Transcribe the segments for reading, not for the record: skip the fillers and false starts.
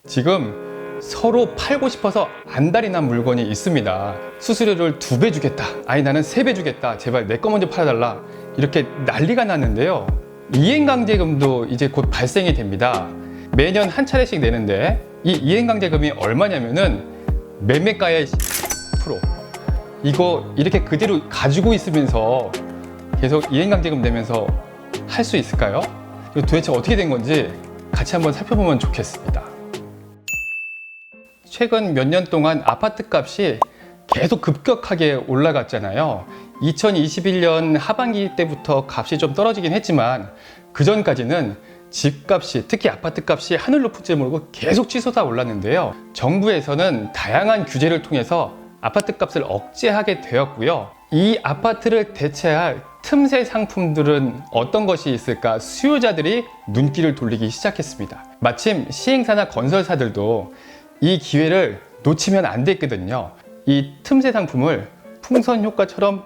지금 서로 팔고 싶어서 안달이 난 물건이 있습니다. 수수료를 2배 주겠다. 아니 나는 3배 주겠다. 제발 내 거 먼저 팔아달라. 이렇게 난리가 났는데요. 이행강제금도 이제 곧 발생이 됩니다. 매년 한 차례씩 내는데 이 이행강제금이 얼마냐면은 매매가의 10%. 이거 이렇게 그대로 가지고 있으면서 계속 이행강제금 내면서 할 수 있을까요? 이거 도대체 어떻게 된 건지 같이 한번 살펴보면 좋겠습니다. 최근 몇 년 동안 아파트 값이 계속 급격하게 올라갔잖아요. 2021년 하반기 때부터 값이 좀 떨어지긴 했지만 그 전까지는 집값이, 특히 아파트 값이 하늘 높을 줄 모르고 계속 치솟아 올랐는데요. 정부에서는 다양한 규제를 통해서 아파트 값을 억제하게 되었고요. 이 아파트를 대체할 틈새 상품들은 어떤 것이 있을까 수요자들이 눈길을 돌리기 시작했습니다. 마침 시행사나 건설사들도 이 기회를 놓치면 안 됐거든요. 이 틈새 상품을 풍선 효과처럼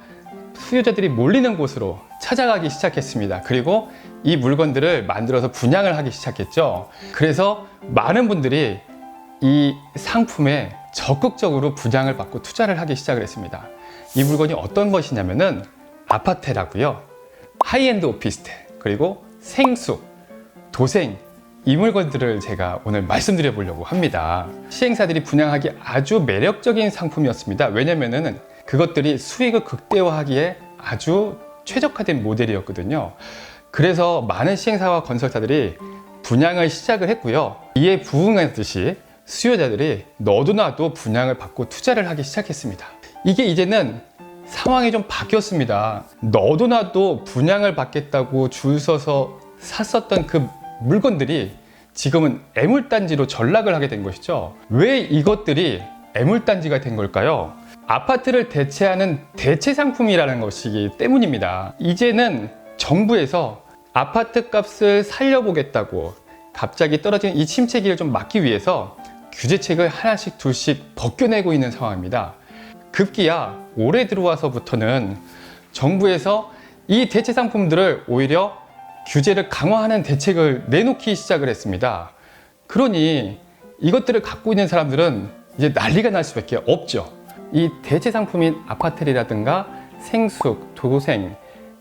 수요자들이 몰리는 곳으로 찾아가기 시작했습니다. 그리고 이 물건들을 만들어서 분양을 하기 시작했죠. 그래서 많은 분들이 이 상품에 적극적으로 분양을 받고 투자를 하기 시작을 했습니다. 이 물건이 어떤 것이냐면은 아파트라고요. 하이엔드 오피스텔, 그리고 생수, 도생, 이 물건들을 제가 오늘 말씀드려 보려고 합니다. 시행사들이 분양하기 아주 매력적인 상품이었습니다. 왜냐면은 그것들이 수익을 극대화하기에 아주 최적화된 모델이었거든요. 그래서 많은 시행사와 건설사들이 분양을 시작을 했고요. 이에 부응하듯이 수요자들이 너도 나도 분양을 받고 투자를 하기 시작했습니다. 이게 이제는 상황이 좀 바뀌었습니다. 너도 나도 분양을 받겠다고 줄 서서 샀었던 그 물건들이 지금은 애물단지로 전락을 하게 된 것이죠. 왜 이것들이 애물단지가 된 걸까요? 아파트를 대체하는 대체 상품이라는 것이기 때문입니다. 이제는 정부에서 아파트 값을 살려보겠다고 갑자기 떨어진 이 침체기를 좀 막기 위해서 규제책을 하나씩 둘씩 벗겨내고 있는 상황입니다. 급기야 올해 들어와서부터는 정부에서 이 대체 상품들을 오히려 규제를 강화하는 대책을 내놓기 시작을 했습니다. 그러니 이것들을 갖고 있는 사람들은 이제 난리가 날 수밖에 없죠. 이 대체 상품인 아파트라든가 생숙, 도생,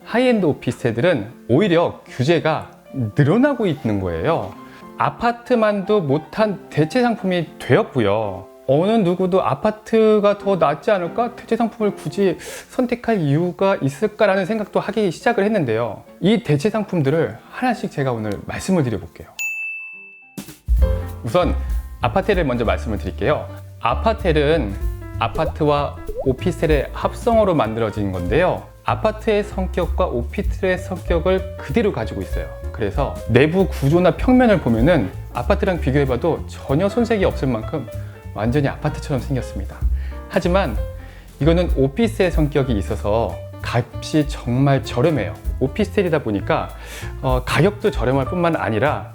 하이엔드 오피스텔들은 오히려 규제가 늘어나고 있는 거예요. 아파트만도 못한 대체 상품이 되었고요. 어느 누구도 아파트가 더 낫지 않을까? 대체 상품을 굳이 선택할 이유가 있을까라는 생각도 하기 시작을 했는데요. 이 대체 상품들을 하나씩 제가 오늘 말씀을 드려볼게요. 우선 아파텔을 먼저 말씀을 드릴게요. 아파텔은 아파트와 오피스텔의 합성어로 만들어진 건데요. 아파트의 성격과 오피스텔의 성격을 그대로 가지고 있어요. 그래서 내부 구조나 평면을 보면은 아파트랑 비교해봐도 전혀 손색이 없을 만큼 완전히 아파트처럼 생겼습니다. 하지만 이거는 오피스의 성격이 있어서 값이 정말 저렴해요. 오피스텔이다 보니까 가격도 저렴할 뿐만 아니라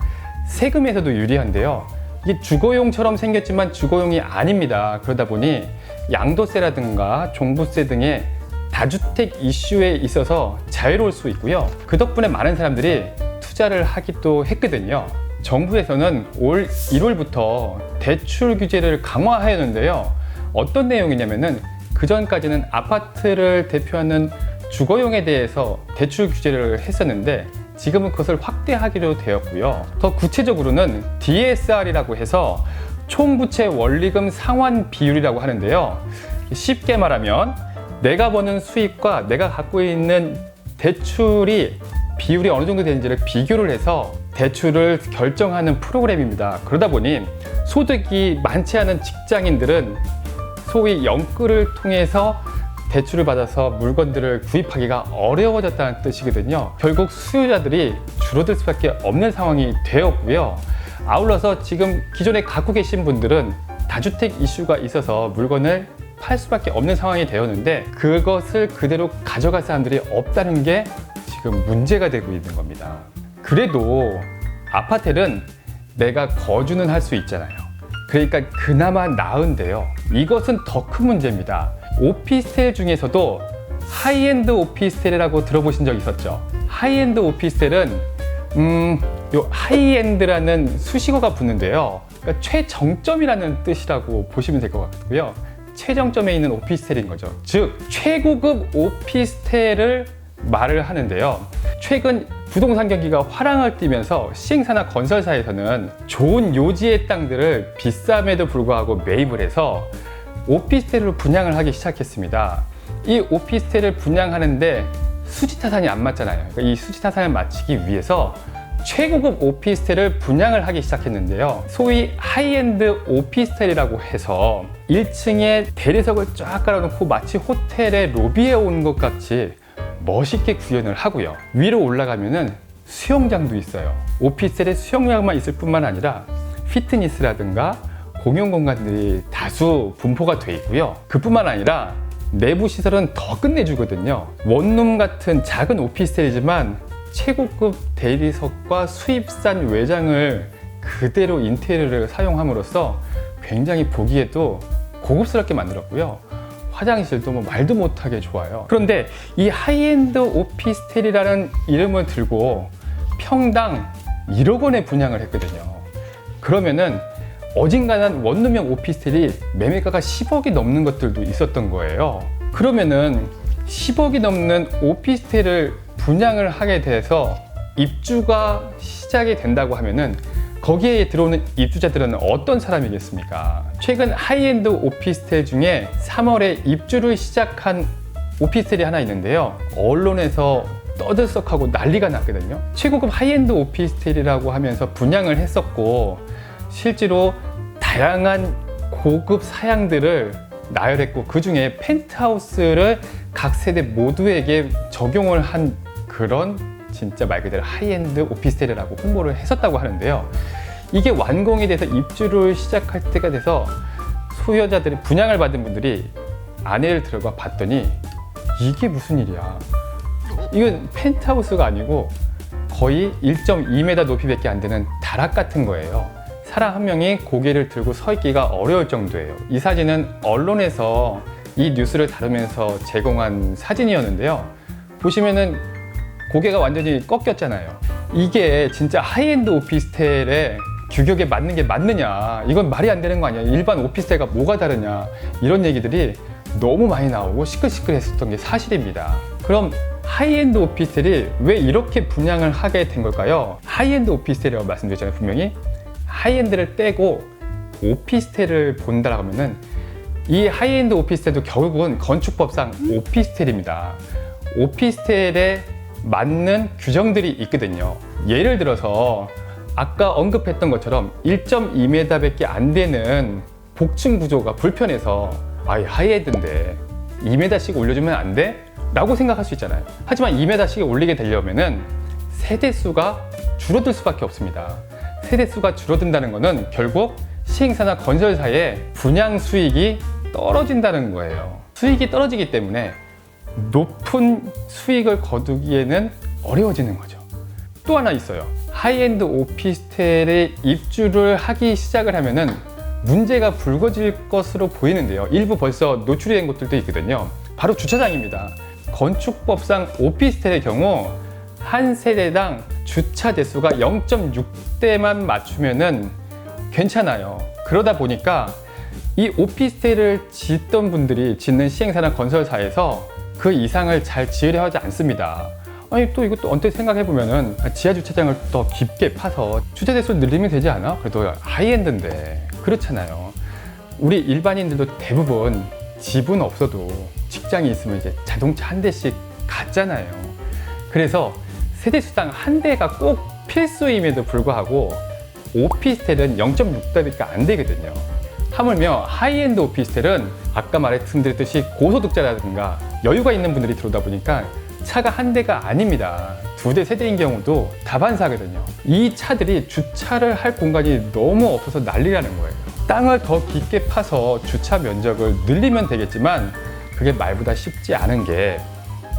세금에서도 유리한데요. 이게 주거용처럼 생겼지만 주거용이 아닙니다. 그러다 보니 양도세라든가 종부세 등의 다주택 이슈에 있어서 자유로울 수 있고요. 그 덕분에 많은 사람들이 투자를 하기도 했거든요. 정부에서는 올 1월부터 대출 규제를 강화하였는데요. 어떤 내용이냐면은 그전까지는 아파트를 대표하는 주거용에 대해서 대출 규제를 했었는데 지금은 그것을 확대하기로 되었고요. 더 구체적으로는 DSR이라고 해서 총부채 원리금 상환 비율이라고 하는데요. 쉽게 말하면 내가 버는 수입과 내가 갖고 있는 대출이 비율이 어느 정도 되는지를 비교를 해서 대출을 결정하는 프로그램입니다. 그러다 보니 소득이 많지 않은 직장인들은 소위 영끌을 통해서 대출을 받아서 물건들을 구입하기가 어려워졌다는 뜻이거든요. 결국 수요자들이 줄어들 수밖에 없는 상황이 되었고요. 아울러서 지금 기존에 갖고 계신 분들은 다주택 이슈가 있어서 물건을 팔 수밖에 없는 상황이 되었는데 그것을 그대로 가져갈 사람들이 없다는 게 지금 문제가 되고 있는 겁니다. 그래도 아파텔은 내가 거주는 할 수 있잖아요. 그러니까 그나마 나은데요. 이것은 더 큰 문제입니다. 오피스텔 중에서도 하이엔드 오피스텔이라고 들어보신 적 있었죠? 하이엔드 오피스텔은 요 하이엔드라는 수식어가 붙는데요. 그러니까 최정점이라는 뜻이라고 보시면 될 것 같고요. 최정점에 있는 오피스텔인 거죠. 즉 최고급 오피스텔을 말을 하는데요. 최근 부동산 경기가 화랑을 띠면서 시행사나 건설사에서는 좋은 요지의 땅들을 비쌈에도 불구하고 매입을 해서 오피스텔로 분양을 하기 시작했습니다. 이 오피스텔을 분양하는데 수지타산이 안 맞잖아요. 그러니까 이 수지타산을 맞추기 위해서 최고급 오피스텔을 분양을 하기 시작했는데요. 소위 하이엔드 오피스텔이라고 해서 1층에 대리석을 쫙 깔아놓고 마치 호텔의 로비에 온 것 같이 멋있게 구현을 하고요. 위로 올라가면은 수영장도 있어요. 오피스텔에 수영장만 있을 뿐만 아니라 피트니스라든가 공용 공간들이 다수 분포가 돼 있고요. 그뿐만 아니라 내부 시설은 더 끝내주거든요. 원룸 같은 작은 오피스텔이지만 최고급 대리석과 수입산 외장을 그대로 인테리어를 사용함으로써 굉장히 보기에도 고급스럽게 만들었고요. 화장실도 뭐 말도 못하게 좋아요. 그런데 이 하이엔드 오피스텔이라는 이름을 들고 평당 1억 원에 분양을 했거든요. 그러면은 어딘가는 원룸형 오피스텔이 매매가가 10억이 넘는 것들도 있었던 거예요. 그러면은 10억이 넘는 오피스텔을 분양을 하게 돼서 입주가 시작이 된다고 하면은 거기에 들어오는 입주자들은 어떤 사람이겠습니까? 최근 하이엔드 오피스텔 중에 3월에 입주를 시작한 오피스텔이 하나 있는데요. 언론에서 떠들썩하고 난리가 났거든요. 최고급 하이엔드 오피스텔이라고 하면서 분양을 했었고 실제로 다양한 고급 사양들을 나열했고 그 중에 펜트하우스를 각 세대 모두에게 적용을 한 그런 진짜 말 그대로 하이엔드 오피스텔이라고 홍보를 했었다고 하는데요. 이게 완공이 돼서 입주를 시작할 때가 돼서 소유자들이 분양을 받은 분들이 안에를 들어가 봤더니 이게 무슨 일이야. 이건 펜트하우스가 아니고 거의 1.2m 높이밖에 안 되는 다락 같은 거예요. 사람 한 명이 고개를 들고 서 있기가 어려울 정도예요. 이 사진은 언론에서 이 뉴스를 다루면서 제공한 사진이었는데요. 보시면은 고개가 완전히 꺾였잖아요. 이게 진짜 하이엔드 오피스텔의 규격에 맞는 게 맞느냐, 이건 말이 안 되는 거 아니야, 일반 오피스텔과 뭐가 다르냐, 이런 얘기들이 너무 많이 나오고 시끌시끌했었던 게 사실입니다. 그럼 하이엔드 오피스텔이 왜 이렇게 분양을 하게 된 걸까요? 하이엔드 오피스텔이라고 말씀드렸잖아요. 분명히 하이엔드를 떼고 오피스텔을 본다라고 하면은 이 하이엔드 오피스텔도 결국은 건축법상 오피스텔입니다. 오피스텔에 맞는 규정들이 있거든요. 예를 들어서 아까 언급했던 것처럼 1.2m밖에 안 되는 복층 구조가 불편해서 하이엔드인데 2m씩 올려주면 안 돼? 라고 생각할 수 있잖아요. 하지만 2m씩 올리게 되려면은 세대수가 줄어들 수밖에 없습니다. 세대수가 줄어든다는 것은 결국 시행사나 건설사의 분양 수익이 떨어진다는 거예요. 수익이 떨어지기 때문에 높은 수익을 거두기에는 어려워지는 거죠. 또 하나 있어요. 하이엔드 오피스텔에 입주를 하기 시작을 하면은 문제가 불거질 것으로 보이는데요. 일부 벌써 노출이 된 곳들도 있거든요. 바로 주차장입니다. 건축법상 오피스텔의 경우 한 세대당 주차 대수가 0.6대만 맞추면은 괜찮아요. 그러다 보니까 이 오피스텔을 짓던 분들이 짓는 시행사나 건설사에서 그 이상을 잘 지으려 하지 않습니다. 아니 또 이것도 언뜻 생각해보면은 지하 주차장을 더 깊게 파서 주차 대수를 늘리면 되지 않아? 그래도 하이엔드인데. 그렇잖아요. 우리 일반인들도 대부분 집은 없어도 직장이 있으면 이제 자동차 한 대씩 갖잖아요. 그래서 세대수당 한 대가 꼭 필수임에도 불구하고 오피스텔은 0.6대밖에 안 되거든요. 하물며 하이엔드 오피스텔은 아까 말씀드렸듯이 고소득자라든가 여유가 있는 분들이 들어오다 보니까 차가 한 대가 아닙니다. 2대, 3대인 경우도 다반사거든요. 이 차들이 주차를 할 공간이 너무 없어서 난리라는 거예요. 땅을 더 깊게 파서 주차 면적을 늘리면 되겠지만 그게 말보다 쉽지 않은 게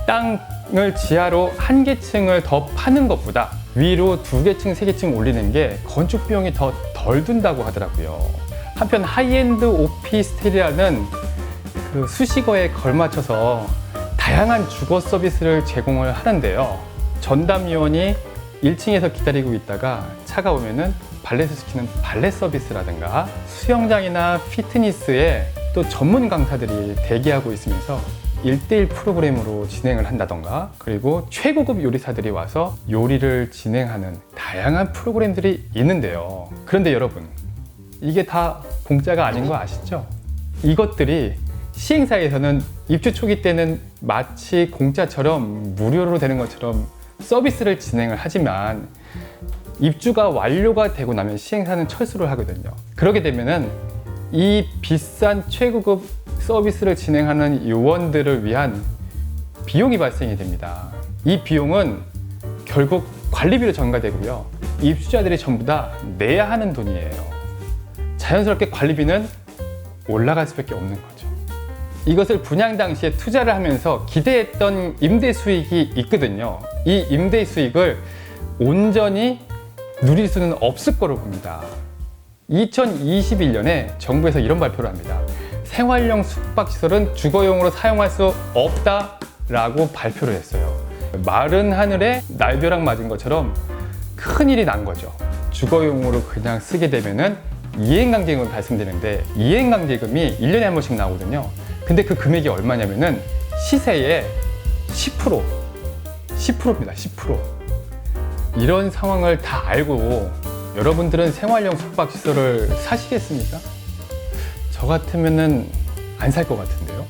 땅을 지하로 한 개층을 더 파는 것보다 위로 2개층, 3개층 올리는 게 건축 비용이 더 덜 든다고 하더라고요. 한편 하이엔드 오피스텔이라는 그 수식어에 걸맞춰서 다양한 주거 서비스를 제공을 하는데요. 전담요원이 1층에서 기다리고 있다가 차가 오면은 발렛을 시키는 발렛 서비스라든가 수영장이나 피트니스에 또 전문 강사들이 대기하고 있으면서 1대1 프로그램으로 진행을 한다던가, 그리고 최고급 요리사들이 와서 요리를 진행하는 다양한 프로그램들이 있는데요. 그런데 여러분, 이게 다 공짜가 아닌 거 아시죠? 이것들이 시행사에서는 입주 초기 때는 마치 공짜처럼 무료로 되는 것처럼 서비스를 진행을 하지만 입주가 완료가 되고 나면 시행사는 철수를 하거든요. 그렇게 되면은 이 비싼 최고급 서비스를 진행하는 요원들을 위한 비용이 발생이 됩니다. 이 비용은 결국 관리비로 전가되고요. 입주자들이 전부 다 내야 하는 돈이에요. 자연스럽게 관리비는 올라갈 수밖에 없는 거죠. 이것을 분양 당시에 투자를 하면서 기대했던 임대 수익이 있거든요. 이 임대 수익을 온전히 누릴 수는 없을 거로 봅니다. 2021년에 정부에서 이런 발표를 합니다. 생활용 숙박시설은 주거용으로 사용할 수 없다라고 발표를 했어요. 마른 하늘에 날벼락 맞은 것처럼 큰일이 난 거죠. 주거용으로 그냥 쓰게 되면은 이행강제금을 발생되는데, 이행강제금이 1년에 한 번씩 나오거든요. 근데 그 금액이 얼마냐면은 시세의 10%입니다. 10%. 이런 상황을 다 알고 여러분들은 생활용 숙박시설을 사시겠습니까? 저 같으면은 안 살 것 같은데요.